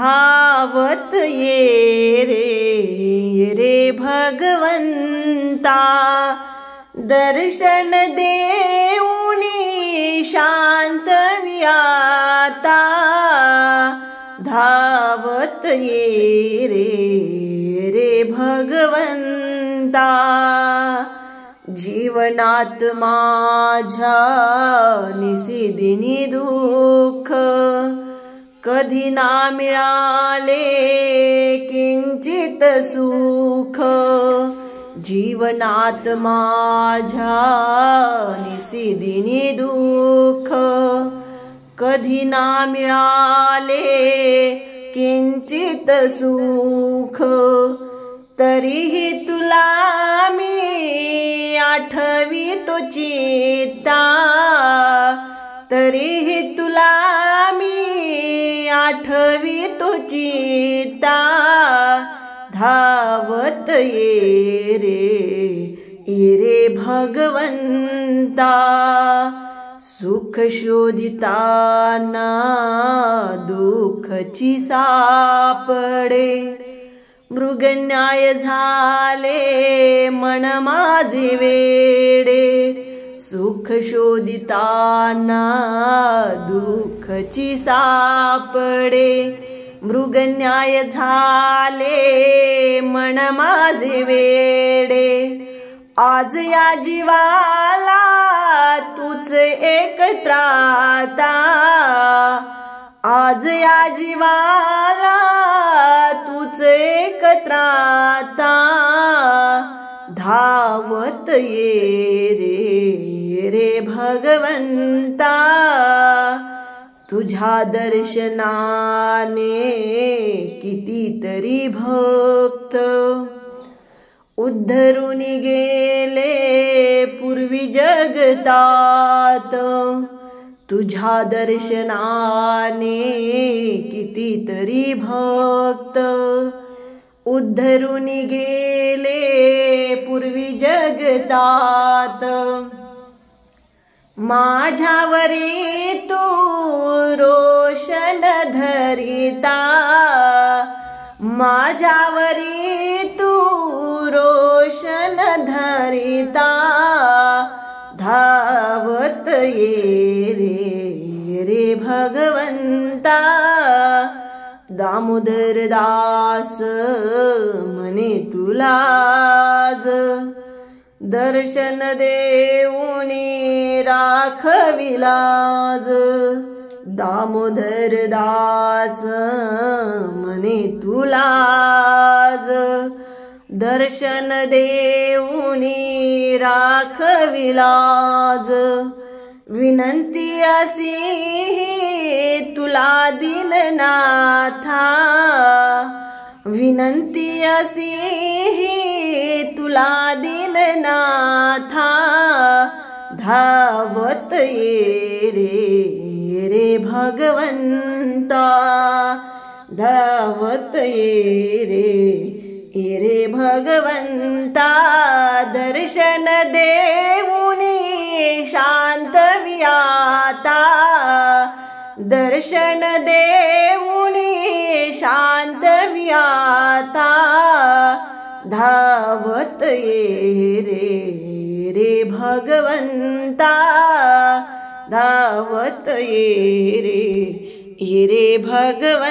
धावत ये रे भगवंता, दर्शन देऊनी शांत वियाता, धावत ये रे भगवंता। जीवनात माझ्या निसिदिनी दुःख, कधी ना मिळाले किंचित सुख। जीवनात माझ्या निसिदिनी दुःख, कधी ना मिळाले किंचित सुख। तरीही तुला मी आठवितो चित्ता, तरीही तुला मी आठवितो चित्ता, धावत ये रे भगवंता। सुख शोधिताना दुःखची सापडे, मृगन्याय झाले मन माझे वेडे। सुख शोधिताना दुःखची सापडे, मृगन्याय झाले मन माझे वेडे। आज या जीवाला तूच एक त्राता, आज या जीवाला तूच एक त्राता, धावत ये रे भगवंता। तुझ्या दर्शनाने कितीतरी भक्त उद्धरून गेले पूर्वी जगतात। तुझ्या दर्शनाने कितीतरी भक्त उद्धरून गेले पूर्वी जगतात। माझ्यावरी तू रोशन धरिता, माझ्यावरी तू रोशन धरिता, धावत ये रे भगवंता। दामोदर दास म्हणे तुलाज, दर्शन देऊनी राखविलाज। दामोदर दास म्हणे तुलाज, दर्शन देऊनी राखविलाज। विनंती अशी तुला दीननाथा, विनंती अशी तुला दीननाथा, धावत ये रे भगवंता, धावत ये रे भगवंता। दर्शन देऊनी शांत वियाता, दर्शन देऊनी शांत वियाता, धावत ये रे भगवंता, धावत ये रे भगवंता।